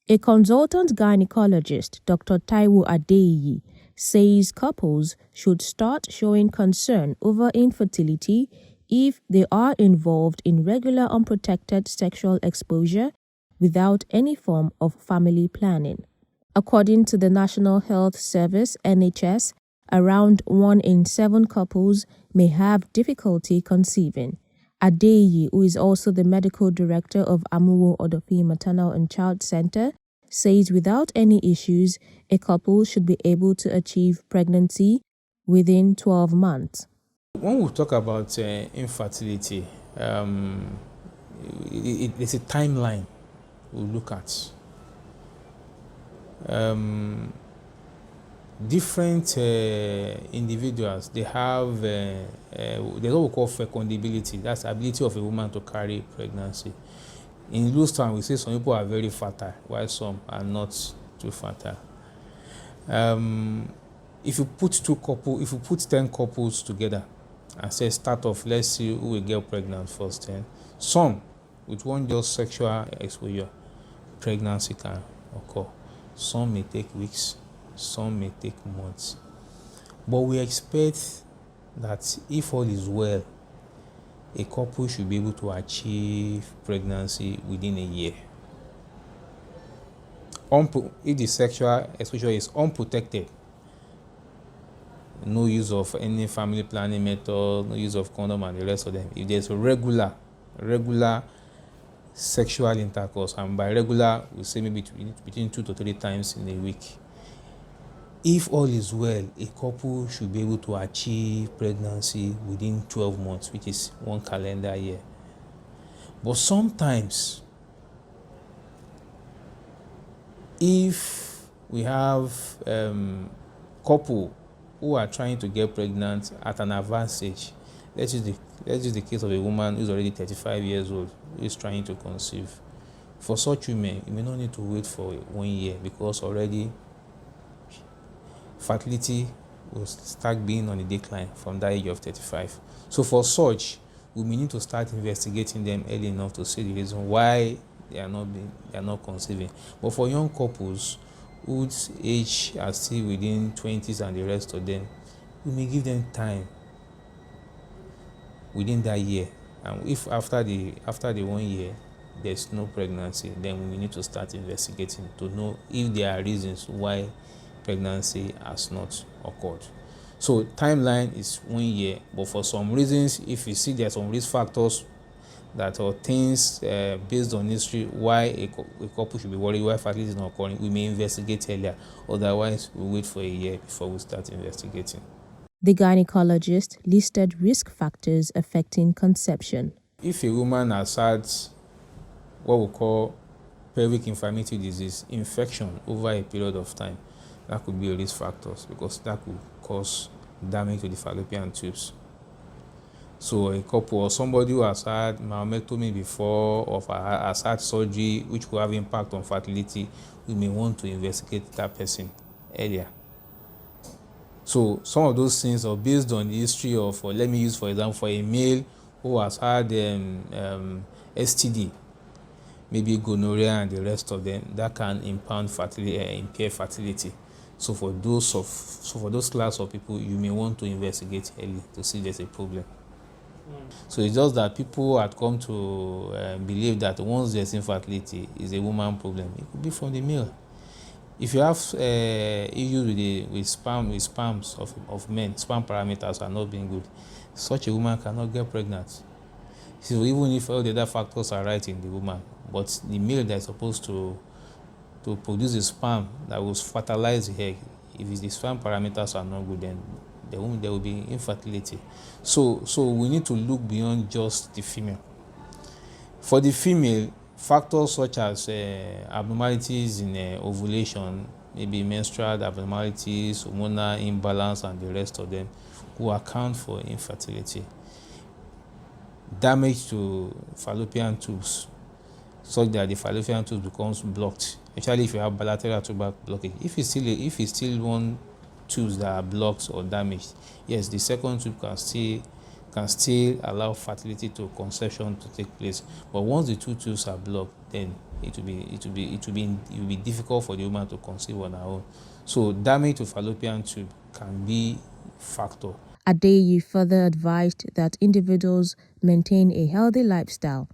A consultant gynecologist, Dr. Taiwo Adeiyi, says couples should start showing concern over infertility if they are involved in regular unprotected sexual exposure without any form of family planning. According to the National Health Service (NHS), around 1 in 7 couples may have difficulty conceiving. Adeiyi, who is also the medical director of Amuwo Odofi Maternal and Child Center, says without any issues, a couple should be able to achieve pregnancy within 12 months. When we talk about infertility, it's a timeline we look at. Different individuals, they have there's what we call fecundability. That's the ability of a woman to carry pregnancy. In loose terms, we say some people are very fertile, while some are not too fertile. If you put 10 couples together and say start off, let's see who will get pregnant first. Then some with one just sexual exposure, pregnancy can occur. Some may take weeks, some may take months. But we expect that if all is well, a couple should be able to achieve pregnancy within a year. If the sexual exposure is unprotected, no use of any family planning method, no use of condom and the rest of them. If there's a regular sexual intercourse, and by regular we say maybe between 2 to 3 times in a week, if all is well, a couple should be able to achieve pregnancy within 12 months, which is 1 calendar year. But sometimes, if we have couple who are trying to get pregnant at an advanced age, let's use the case of a woman who's already 35 years old, who is trying to conceive. For such women, you may not need to wait for 1 year, because already fertility will start being on a decline from that age of 35. So for such, we may need to start investigating them early enough to see the reason why they are not conceiving. But for young couples whose age are still within 20s and the rest of them, we may give them time within that year. And if after the 1 year there's no pregnancy, then we need to start investigating to know if there are reasons why pregnancy has not occurred. So timeline is 1 year, but for some reasons, if you see there are some risk factors that are things based on history why a couple should be worried why fertility is not occurring, we may investigate earlier. Otherwise, we wait for a year before we start investigating. The gynecologist listed risk factors affecting conception. If a woman has had what we call pelvic inflammatory disease, infection over a period of time, that could be a risk factor, because that could cause damage to the fallopian tubes. So a couple or somebody who has had mammectomy before or has had surgery which will have impact on fertility, we may want to investigate that person earlier. So some of those things are based on the history of, let me use for example, for a male who has had STD, maybe gonorrhea and the rest of them, that can impair fertility. So for those class of people, you may want to investigate early to see if there's a problem. So it's just that people had come to believe that once there's infertility, is a woman problem. It could be from the male. If you have issues with sperms of men, sperm parameters are not being good, such a woman cannot get pregnant. So even if all the other factors are right in the woman, but the male that is supposed to produce a sperm that will fertilize the egg, if the sperm parameters are not good, then there will be infertility. So we need to look beyond just the female. For the female, factors such as abnormalities in ovulation, maybe menstrual abnormalities, hormonal imbalance, and the rest of them will account for infertility. Damage to fallopian tubes, such that the fallopian tube becomes blocked, especially if you have bilateral tuber blockage. If it's still one tubes that are blocked or damaged, yes, the second tube can still allow fertility to conception to take place. But once the two tubes are blocked, then it will be difficult for the woman to conceive on her own. So damage to fallopian tube can be a factor. Adeiyi further advised that individuals maintain a healthy lifestyle